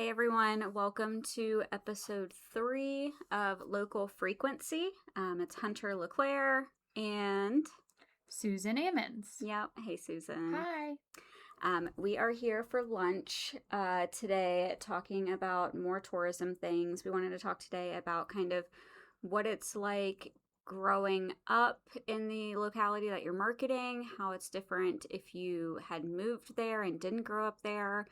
Hey everyone, welcome to episode 3 of Local Frequency. It's Hunter LeClaire and Susan Ammons. Yep, hey Susan. Hi. We are here for lunch today talking about more tourism things. We wanted to talk today about kind of what it's like growing up in the locality that you're marketing, how it's different if you had moved there and didn't grow up there,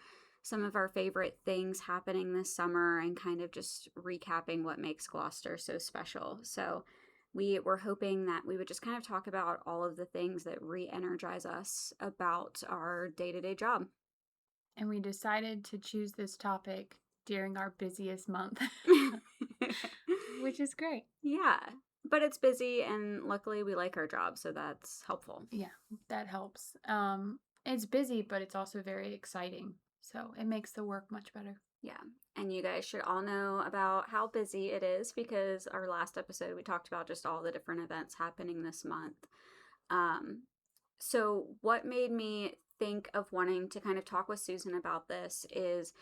some of our favorite things happening this summer, and kind of just recapping what makes Gloucester so special. So we were hoping that we would just kind of talk about all of the things that re-energize us about our day-to-day job. And we decided to choose this topic during our busiest month, which is great. Yeah, but it's busy and luckily we like our job, so that's helpful. Yeah, that helps. It's busy, but it's also very exciting. So it makes the work much better. Yeah, and you guys should all know about how busy it is because our last episode we talked about just all the different events happening this month. Um, so what made me think of wanting to kind of talk with Susan about this is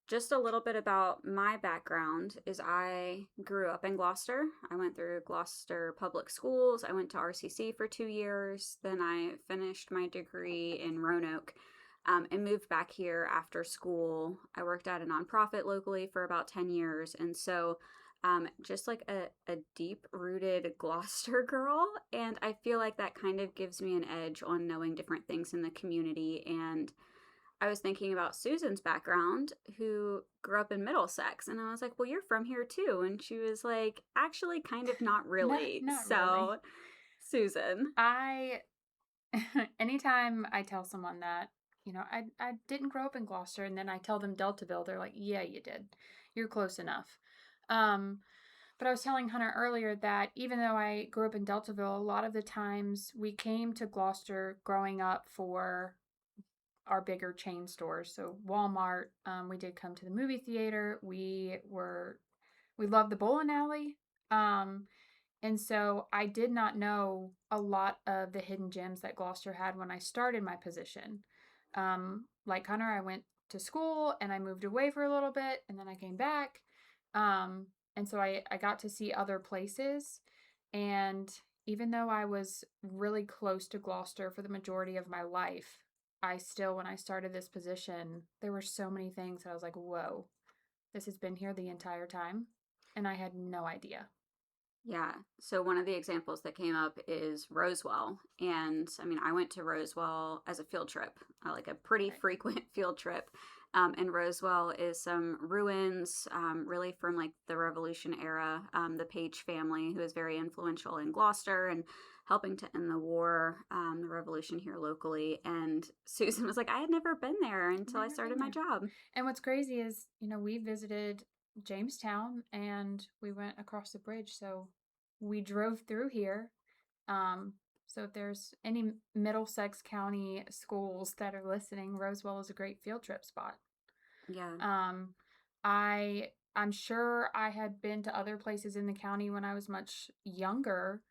just a little bit about my background is I grew up in Gloucester. I went through Gloucester public schools. I went to RCC for 2 years. Then I finished my degree in Roanoke and moved back here after school. I worked at a nonprofit locally for about 10 years. And so just like a deep rooted Gloucester girl. And I feel like that kind of gives me an edge on knowing different things in the community. And I was thinking about Susan's background, who grew up in Middlesex. And I was like, well, you're from here too. And she was like, actually, kind of not really. Not So, really. Susan. Anytime I tell someone that, I didn't grow up in Gloucester, and then I tell them Deltaville, they're like, yeah, you did. You're close enough. But I was telling Hunter earlier that even though I grew up in Deltaville, a lot of the times we came to Gloucester growing up for our bigger chain stores. So Walmart, we did come to the movie theater. We loved the bowling alley. And so I did not know a lot of the hidden gems that Gloucester had when I started my position. Like Hunter, I went to school and I moved away for a little bit and then I came back. And so I got to see other places. And even though I was really close to Gloucester for the majority of my life, I still, when I started this position, there were so many things that I was like, whoa, this has been here the entire time. And I had no idea. Yeah. So one of the examples that came up is Rosewell. And I mean, I went to Rosewell as a field trip, like a pretty Right. frequent field trip. And Rosewell is some ruins, really from like the Revolution era. The Page family, who is very influential in Gloucester and helping to end the war, the Revolution here locally. And Susan was like, I had never been there until I started my job. And what's crazy is, we visited Jamestown and we went across the bridge. So we drove through here. So if there's any Middlesex County schools that are listening, Rosewell is a great field trip spot. Yeah. I'm sure I had been to other places in the county when I was much younger.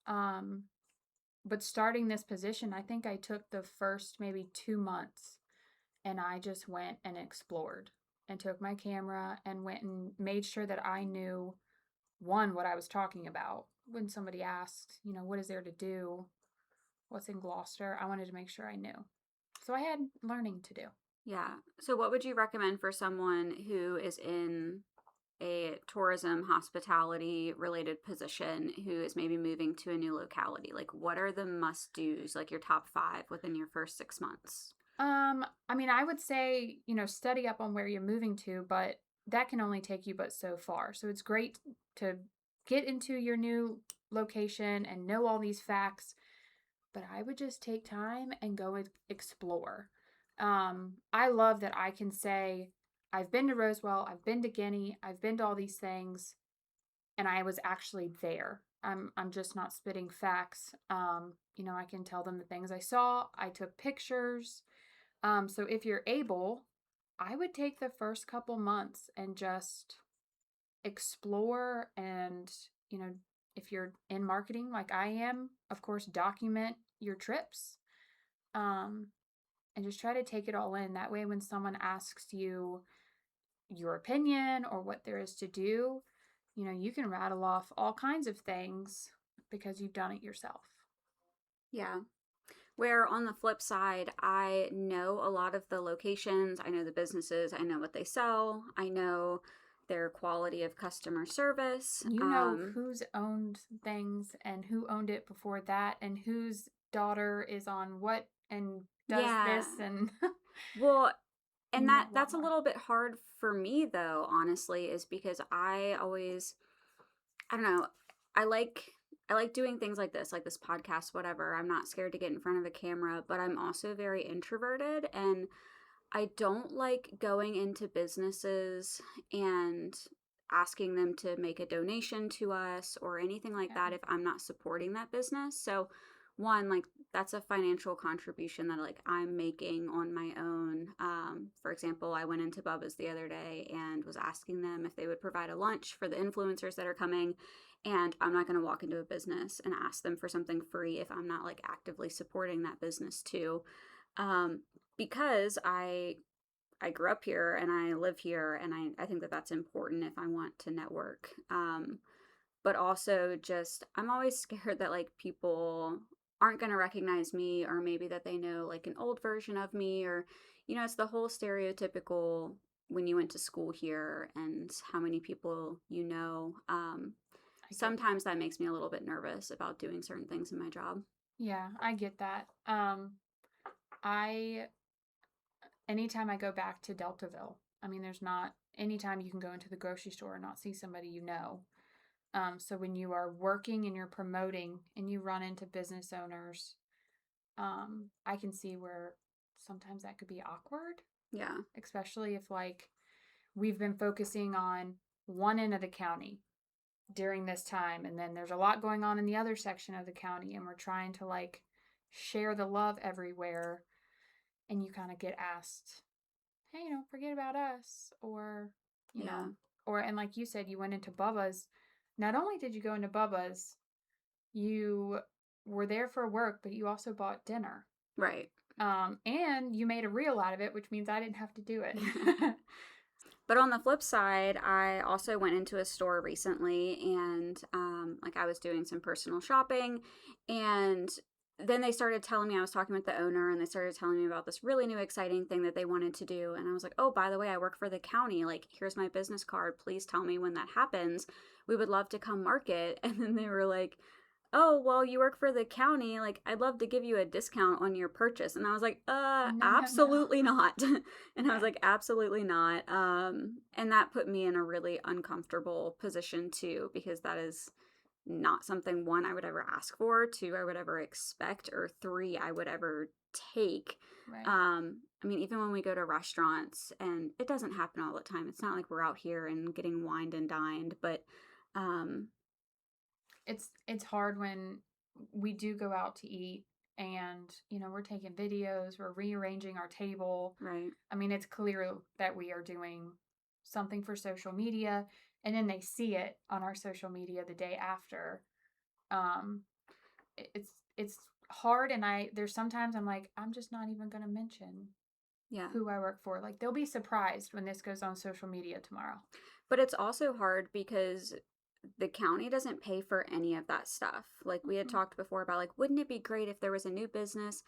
But starting this position, I think I took the first maybe 2 months and I just went and explored and took my camera and went and made sure that I knew, one, what I was talking about. When somebody asked, what is there to do? What's in Gloucester? I wanted to make sure I knew. So I had learning to do. Yeah. So, what would you recommend for someone who is in a tourism hospitality related position who is maybe moving to a new locality? Like, what are the must do's, like your top 5 within your first 6 months? I mean, I would say, study up on where you're moving to, but that can only take you but so far. So it's great to get into your new location and know all these facts, but I would just take time and go explore. I love that I can say, I've been to Rosewell, I've been to Guinea, I've been to all these things, and I was actually there. I'm just not spitting facts. I can tell them the things I saw. I took pictures. So if you're able, I would take the first couple months and just explore and, if you're in marketing like I am, of course, document your trips. And just try to take it all in. That way, when someone asks you, your opinion or what there is to do, you can rattle off all kinds of things because you've done it yourself. Yeah. Where on the flip side, I know a lot of the locations, I know the businesses, I know what they sell, I know their quality of customer service. You know who's owned things and who owned it before that and whose daughter is on what and does Yeah. this and Well, you and know a lot that's a more. little bit hard for me though, honestly, is because I always, I don't know, I like I like doing things like this podcast, whatever. I'm not scared to get in front of a camera, but I'm also very introverted, and I don't like going into businesses and asking them to make a donation to us or anything like Yeah. that if I'm not supporting that business. So, one, like, that's a financial contribution that like I'm making on my own. For example, I went into Bubba's the other day and was asking them if they would provide a lunch for the influencers that are coming. And I'm not going to walk into a business and ask them for something free if I'm not like actively supporting that business too. Um, because I grew up here and I live here, and I think that that's important if I want to network. But also, just I'm always scared that like people aren't going to recognize me, or maybe that they know like an old version of me, or it's the whole stereotypical when you went to school here and how many people you know. I get that. Sometimes that makes me a little bit nervous about doing certain things in my job. Yeah, I get that. I anytime I go back to Deltaville, I mean, there's not anytime you can go into the grocery store and not see somebody you know. So when you are working and you're promoting and you run into business owners, I can see where sometimes that could be awkward, Yeah, especially if like we've been focusing on one end of the county during this time and then there's a lot going on in the other section of the county and we're trying to like share the love everywhere and you kind of get asked, hey, forget about us, or you yeah, know and like you said, you went into Bubba's. Not only did you go into Bubba's, you were there for work, but you also bought dinner. right. And you made a reel out of it, which means I didn't have to do it. But on the flip side, I also went into a store recently, and like I was doing some personal shopping, and then they started telling me, I was talking with the owner, and they started telling me about this really new exciting thing that they wanted to do. And I was like, oh, by the way, I work for the county. Like, here's my business card. Please tell me when that happens. We would love to come market. And then they were like, oh, well, you work for the county. Like, I'd love to give you a discount on your purchase. And I was like, No, no, no. absolutely not. And I was Yeah. like, absolutely not. And that put me in a really uncomfortable position too, because that is not something, one, I would ever ask for, two, I would ever expect, or three, I would ever take. Right. I mean, even when we go to restaurants, and it doesn't happen all the time, it's not like we're out here and getting wined and dined, but um, It's hard when we do go out to eat and we're taking videos, we're rearranging our table. right. I mean, it's clear that we are doing something for social media, and then they see it on our social media the day after. Um, it's hard, and there's sometimes I'm like, I'm just not even going to mention Yeah. who I work for. Like they'll be surprised when this goes on social media tomorrow. But it's also hard because the county doesn't pay for any of that stuff. Like we had Mm-mm. talked before about like wouldn't it be great if there was a new business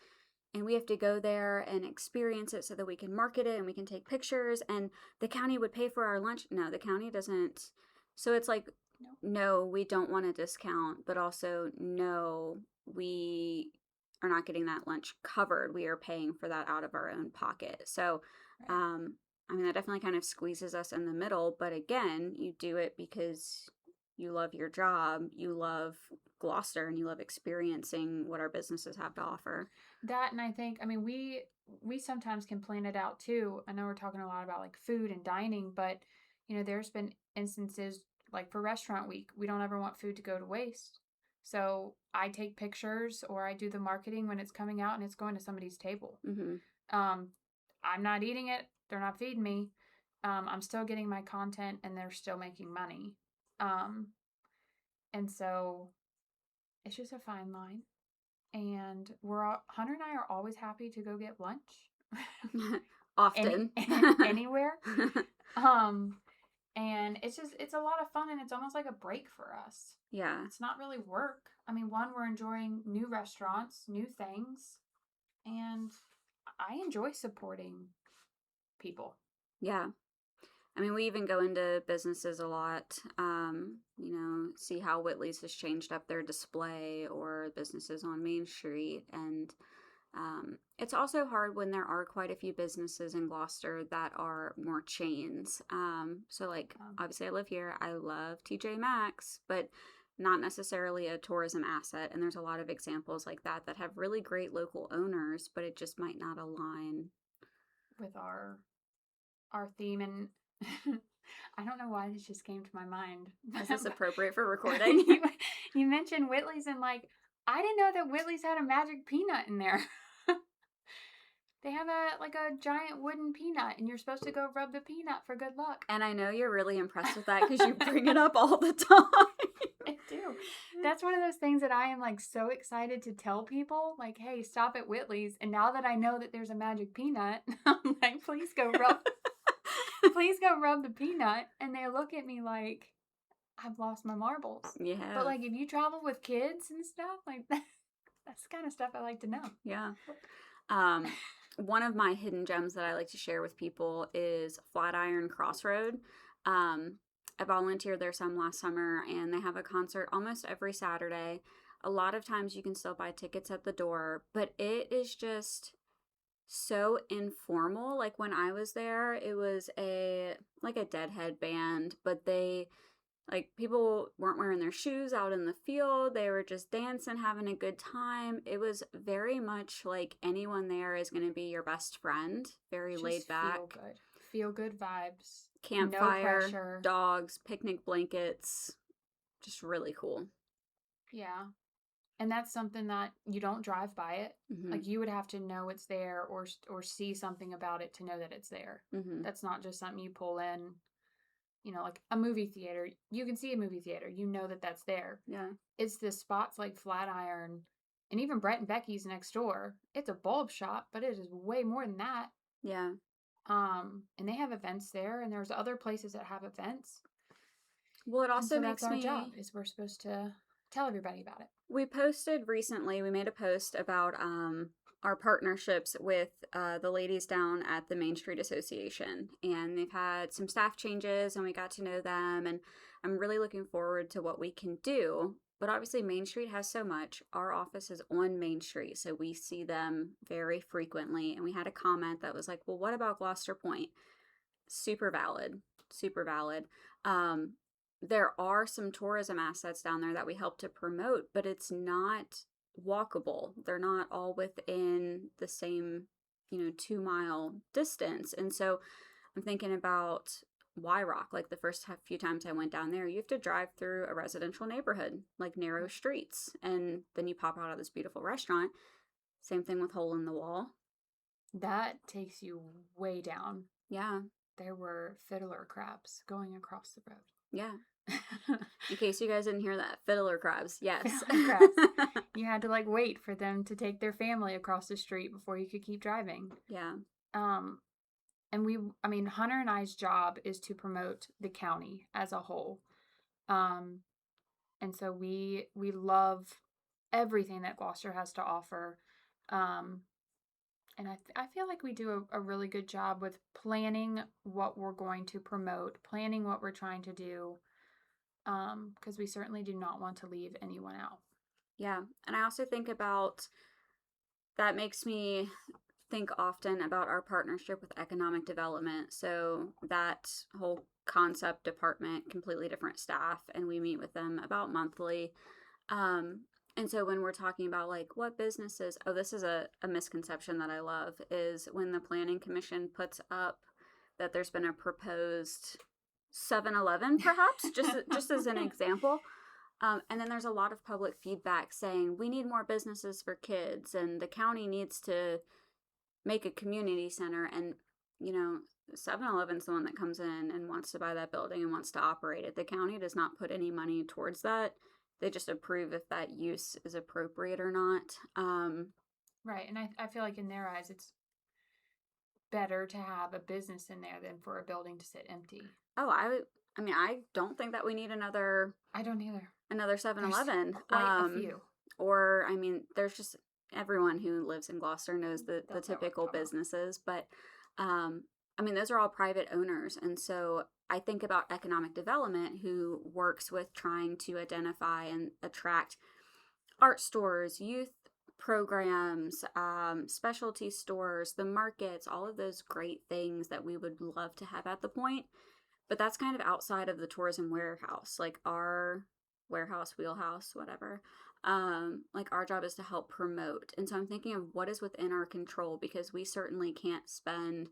and we have to go there and experience it so that we can market it and we can take pictures and the county would pay for our lunch. No, the county doesn't. So it's like No, no, we don't want a discount, but also no, we are not getting that lunch covered. We are paying for that out of our own pocket. So right. um I mean, that definitely kind of squeezes us in the middle, but again, you do it because you love your job, you love Gloucester, and you love experiencing what our businesses have to offer. That, and I think, I mean, we sometimes can plan it out too. I know we're talking a lot about like food and dining, but there's been instances like for restaurant week, we don't ever want food to go to waste. So I take pictures or I do the marketing when it's coming out and it's going to somebody's table. Mm-hmm. Um, I'm not eating it. They're not feeding me. I'm still getting my content and they're still making money. Um, and so it's just a fine line. And Hunter and I are always happy to go get lunch. any Often. anywhere. Um, and it's a lot of fun, and it's almost like a break for us. Yeah. It's not really work. I mean, one, we're enjoying new restaurants, new things, and I enjoy supporting people. Yeah. I mean, we even go into businesses a lot, see how Whitley's has changed up their display or businesses on Main Street. And it's also hard when there are quite a few businesses in Gloucester that are more chains. So, like, obviously, I live here. I love TJ Maxx, but not necessarily a tourism asset. And there's a lot of examples like that that have really great local owners, but it just might not align With our theme, and I don't know why this just came to my mind. Is this appropriate for recording? You mentioned Whitley's, and like, I didn't know that Whitley's had a magic peanut in there. They have a giant wooden peanut, and you're supposed to go rub the peanut for good luck. And I know you're really impressed with that because you bring it up all the time. I do. That's one of those things that I am like so excited to tell people, like, hey, stop at Whitley's. And now that I know that there's a magic peanut, I'm like, please go rub the peanut. And they look at me like I've lost my marbles. Yeah. But like, if you travel with kids and stuff, like that's the kind of stuff I like to know. Yeah. One of my hidden gems that I like to share with people is Flatiron Crossroad. I volunteered there some last summer, and they have a concert almost every Saturday. A lot of times you can still buy tickets at the door, but it is just so informal. Like when I was there, it was a Deadhead band, but people weren't wearing their shoes out in the field. They were just dancing, having a good time. It was very much like anyone there is going to be your best friend. Very Just laid back. Feel good vibes. Campfire, no pressure. dogs, picnic blankets. Just really cool. Yeah. And that's something that you don't drive by it. Mm-hmm. Like you would have to know it's there or see something about it to know that it's there. Mm-hmm. That's not just something you pull in. Like a movie theater. You can see a movie theater. You know that that's there. Yeah. It's the spots like Flatiron and even Brett and Becky's next door. It's a bulb shop, but it is way more than that. Yeah. And they have events there, and there's other places that have events. Well, it also makes our job is we're supposed to tell everybody about it. We made a post about our partnerships with the ladies down at the Main Street Association, and they've had some staff changes, and we got to know them, and I'm really looking forward to what we can do. But obviously Main Street has so much. Our office is on Main Street, so we see them very frequently, and we had a comment that was like, well, what about Gloucester Point? Super valid. Super valid. There are some tourism assets down there that we help to promote, but it's not walkable. They're not all within the same, 2-mile distance. And so I'm thinking about Y-Rock. Like the first few times I went down there, you have to drive through a residential neighborhood, like narrow streets, and then you pop out of this beautiful restaurant. Same thing with Hole in the Wall. That takes you way down. Yeah. There were fiddler crabs going across the road. Yeah. In case you guys didn't hear that, fiddler crabs. Yes. Fiddler crabs. You had to wait for them to take their family across the street before you could keep driving. Yeah. And Hunter and I's job is to promote the county as a whole. And so we love everything that Gloucester has to offer. And I feel like we do a really good job with planning what we're going to promote, planning what we're trying to do, because we certainly do not want to leave anyone out. Yeah, and I also think that makes me think often about our partnership with economic development. So that whole concept department, completely different staff, and we meet with them about monthly. And so when we're talking about what businesses, this is a misconception that I love, is when the Planning Commission puts up that there's been a proposed 7-Eleven, perhaps, just as an example. And then there's a lot of public feedback saying we need more businesses for kids, and the county needs to make a community center. And 7-Eleven's the one that comes in and wants to buy that building and wants to operate it. The county does not put any money towards that. They just approve if that use is appropriate or not. Right. And I feel like in their eyes, better to have a business in there than for a building to sit empty. Oh, I mean, I don't think that we need I don't either. another There's 7-Eleven. quite a few. Or I mean, there's just everyone who lives in Gloucester knows the They'll know what I'm typical talking about. businesses, but um, I mean, those are all private owners, and so I think about economic development who works with trying to identify and attract art stores, youth programs, specialty stores, the markets, all of those great things that we would love to have at the point. But that's kind of outside of the tourism warehouse, like our warehouse, wheelhouse, whatever. Like our job is to help promote. And so I'm thinking of what is within our control because we certainly can't spend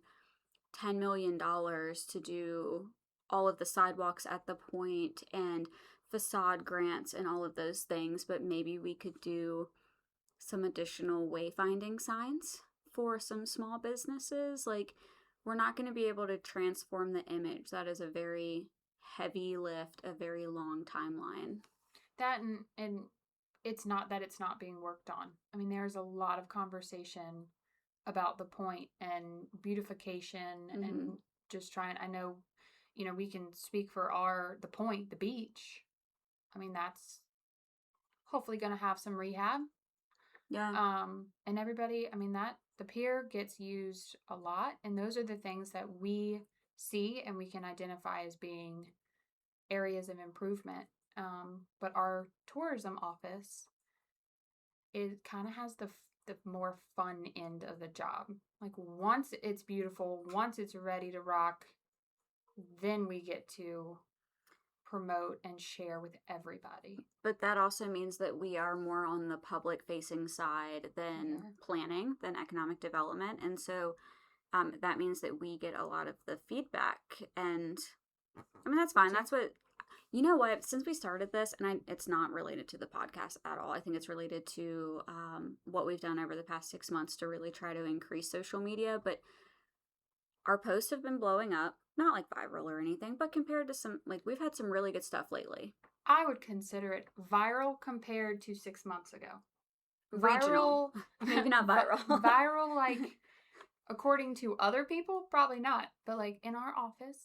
$10 million to do all of the sidewalks at the point and facade grants and all of those things, but maybe we could do some additional wayfinding signs for some small businesses. Like, we're not going to be able to transform the image. That is a very heavy lift, a very long timeline. That and it's not that it's not being worked on. I mean, there's a lot of conversation about the point and beautification Mm-hmm. and just trying. I know, we can speak for the point, the beach. I mean, that's hopefully going to have some rehab. Yeah. And everybody, I mean, that the pier gets used a lot, and those are the things that we see and we can identify as being areas of improvement. But our tourism office, it kind of has the more fun end of the job. Like once it's beautiful, once it's ready to rock, then we get to promote and share with everybody. But that also means that we are more on the public facing side than planning, than economic development. And so that means that we get a lot of the feedback. And I mean, that's fine. That's what, you know what, since we started this, and it's not related to the podcast at all. I think it's related to what we've done over the past 6 months to really try to increase social media. But our posts have been blowing up, not like viral or anything, but compared to some, like, we've had some really good stuff lately. I would consider it viral compared to 6 months ago. Regional. Viral, Maybe not viral. viral, like according to other people, probably not. But like in our office,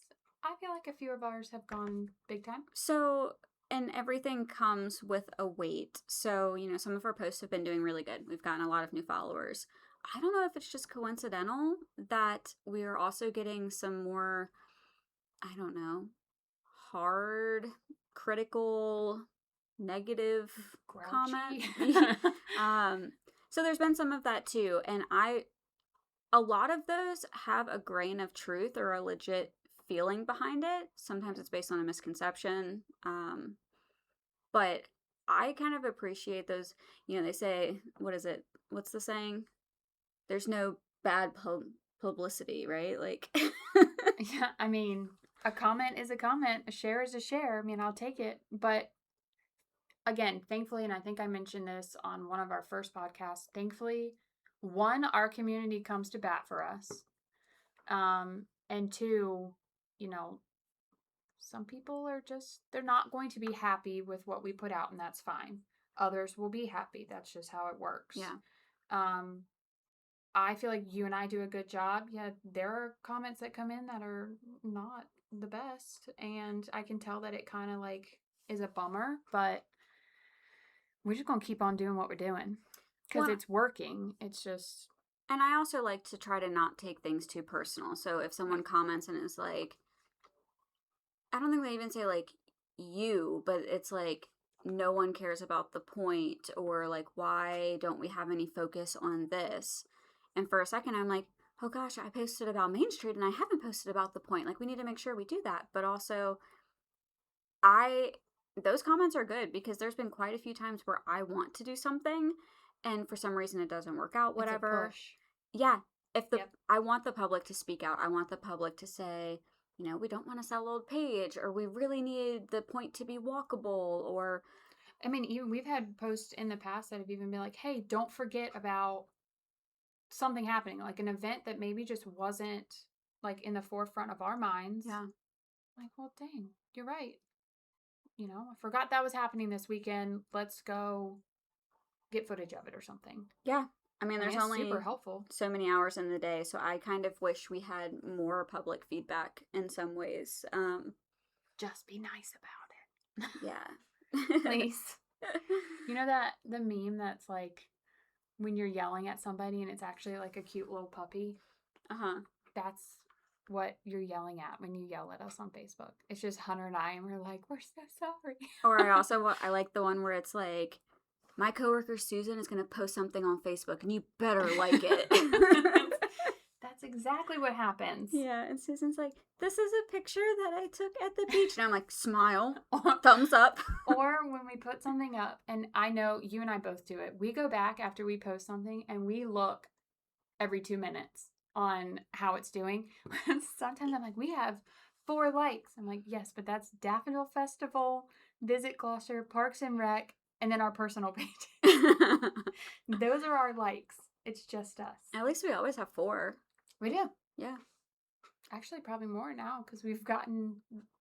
I feel like a few of ours have gone big time. So, and everything comes with a weight. So, some of our posts have been doing really good. We've gotten a lot of new followers. I don't know if it's just coincidental that we are also getting some more, I don't know, hard, critical, negative comment. So there's been some of that too. And a lot of those have a grain of truth or a legit feeling behind it. Sometimes it's based on a misconception. But I kind of appreciate those. They say, what is it? What's the saying? There's no bad publicity, right? Like, Yeah, I mean, a comment is a comment, a share is a share. I mean, I'll take it. But again, thankfully, and I think I mentioned this on one of our first podcasts, thankfully, one, our community comes to bat for us. And two, some people are just, they're not going to be happy with what we put out, and that's fine. Others will be happy. That's just how it works. yeah. I feel like you and I do a good job. Yeah, there are comments that come in that are not the best, and I can tell that it kind of like is a bummer, but we're just going to keep on doing what we're doing because it's working. It's just. And I also like to try to not take things too personal. So if someone comments and is like, I don't think they even say like you, but it's like no one cares about the point, or like, why don't we have any focus on this? And for a second, I'm like, oh gosh, I posted about Main Street and I haven't posted about the point. Like, we need to make sure we do that. But also, those comments are good because there's been quite a few times where I want to do something and for some reason it doesn't work out, whatever. It's a push. Yeah. I want the public to speak out. I want the public to say, we don't want to sell old page, or we really need the point to be walkable, or. I mean, even we've had posts in the past that have even been like, hey, don't forget about something happening, like an event that maybe just wasn't like in the forefront of our minds. Yeah. Like, well, dang, you're right. I forgot that was happening this weekend. Let's go get footage of it or something. Yeah. I mean, I mean, there's it's super only helpful. so many hours in the day, so I kind of wish we had more public feedback in some ways. Just be nice about it. Yeah. Please. You know that the meme that's like when you're yelling at somebody and it's actually like a cute little puppy? Uh-huh. That's what you're yelling at when you yell at us on Facebook. It's just Hunter and I, and we're like, we're so sorry. Or I like the one where it's like, my coworker Susan is going to post something on Facebook and you better like it. That's exactly what happens. Yeah, and Susan's like, this is a picture that I took at the beach. And I'm like, smile, Or, thumbs up. or when we put something up, and I know you and I both do it, we go back after we post something and we look every 2 minutes on how it's doing. Sometimes I'm like, we have 4 likes. I'm like, yes, but that's Daffodil Festival, Visit Gloucester, Parks and Rec, and then our personal page. Those are our likes. It's just us. At least we always have 4. We do. Yeah. Actually, probably more now because we've gotten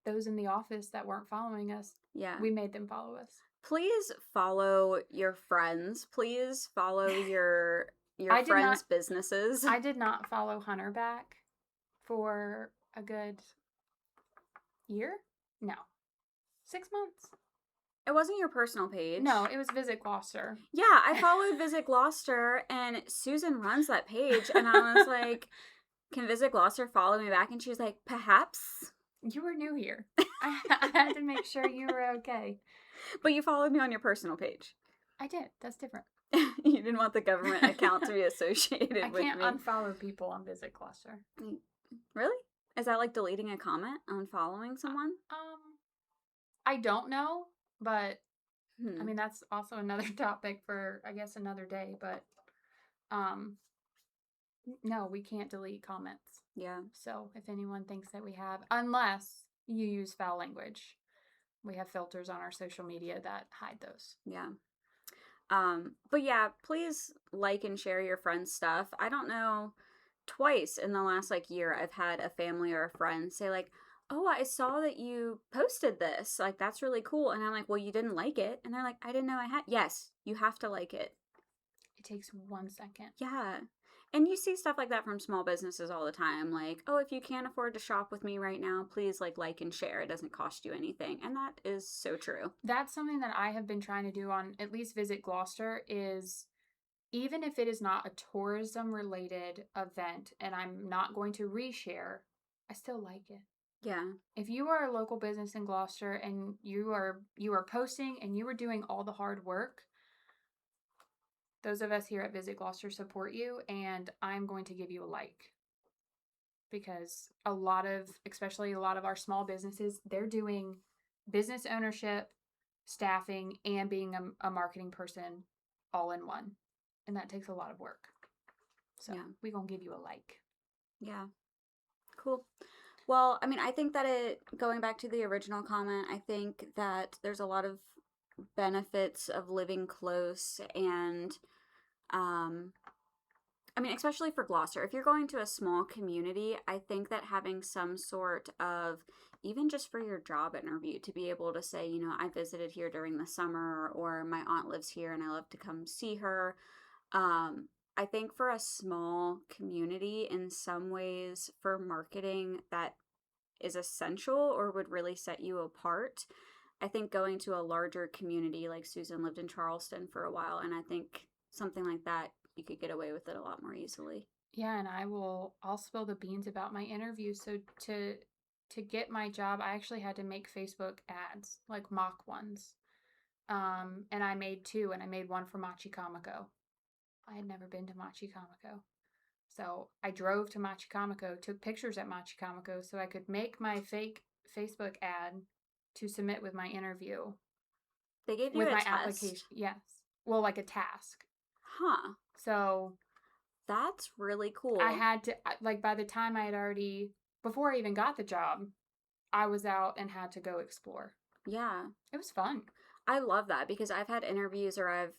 those in the office that weren't following us. Yeah. We made them follow us. Please follow your friends. Please follow your friends' businesses. I did not follow Hunter back for a good year? No. 6 months. It wasn't your personal page. No, it was Visit Gloucester. Yeah, I followed Visit Gloucester, and Susan runs that page, and I was like, can Visit Gloucester follow me back? And she was like, perhaps. You were new here. I had to make sure you were okay. But you followed me on your personal page. I did. That's different. You didn't want the government account to be associated with me. I can't unfollow people on Visit Gloucester. Really? Is that like deleting a comment, unfollowing someone? I don't know, but I mean that's also another topic for I guess another day, but no, we can't delete comments. Yeah. So if anyone thinks that we have, unless you use foul language, we have filters on our social media that hide those. Yeah. But yeah, please like and share your friends' stuff. I don't know, twice in the last like year I've had a family or a friend say like, oh, I saw that you posted this. Like, that's really cool. And I'm like, well, you didn't like it. And they're like, I didn't know I had. Yes, you have to like it. It takes 1 second. Yeah. And you see stuff like that from small businesses all the time. Like, oh, if you can't afford to shop with me right now, please like and share. It doesn't cost you anything. And that is so true. That's something that I have been trying to do on at least Visit Gloucester is even if it is not a tourism related event and I'm not going to reshare, I still like it. Yeah. If you are a local business in Gloucester and you are posting and you are doing all the hard work, those of us here at Visit Gloucester support you, and I'm going to give you a like. Because especially a lot of our small businesses, they're doing business ownership, staffing, and being a marketing person all in one. And that takes a lot of work. So we're going to give you a like. Yeah. Cool. Well, I mean, I think that going back to the original comment, I think that there's a lot of benefits of living close and, I mean, especially for Gloucester, if you're going to a small community, I think that having some sort of, even just for your job interview, to be able to say, you know, I visited here during the summer, or my aunt lives here and I love to come see her. I think for a small community, in some ways, for marketing, that is essential or would really set you apart. I think going to a larger community, like Susan lived in Charleston for a while, and I think something like that, you could get away with it a lot more easily. Yeah, and I'll spill the beans about my interview. So to get my job, I actually had to make Facebook ads, like mock ones. And I made 2, and I made one for Machicomico. I had never been to Machicomico. So I drove to Machicomico, took pictures at Machicomico so I could make my fake Facebook ad to submit with my interview. They gave you a test? Application. Yes. Well, like a task. Huh. So that's really cool. I had to, like, by the time I had already, before I even got the job, I was out and had to go explore. Yeah. It was fun. I love that because I've had interviews or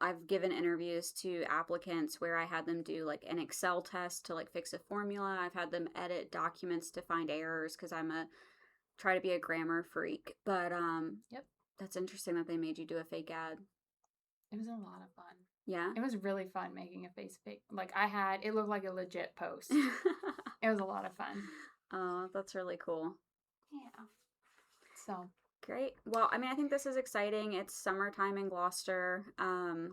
I've given interviews to applicants where I had them do like an Excel test to like fix a formula. I've had them edit documents to find errors because try to be a grammar freak. But yep. That's interesting that they made you do a fake ad. It was a lot of fun. Yeah. It was really fun making a face pic. Like it looked like a legit post. It was a lot of fun. Oh, that's really cool. Yeah. So Great. Well, I mean, I think this is exciting. It's summertime in Gloucester.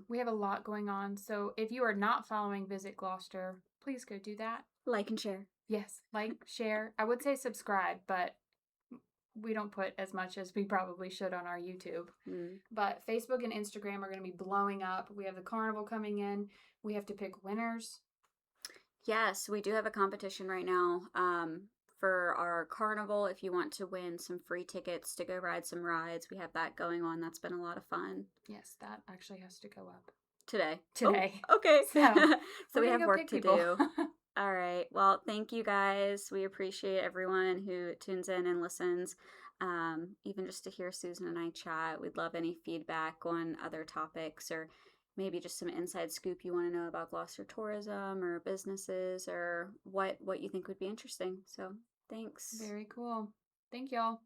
we have a lot going on. So if you are not following Visit Gloucester, please go do that. Like and share. Yes, like, share. I would say subscribe, but we don't put as much as we probably should on our YouTube. Mm. But Facebook and Instagram are going to be blowing up. We have the carnival coming in. We have to pick winners. Yes, we do have a competition right now for our carnival. If you want to win some free tickets to go ride some rides, we have that going on. That's been a lot of fun. Yes, that actually has to go up Today. today. Oh, okay. So we have go work pick to people. do. All right. Well, thank you guys. We appreciate everyone who tunes in and listens. Even just to hear Susan and I chat. We'd love any feedback on other topics or maybe just some inside scoop you want to know about Gloucester tourism or businesses or what you think would be interesting. So thanks. Very cool. Thank y'all.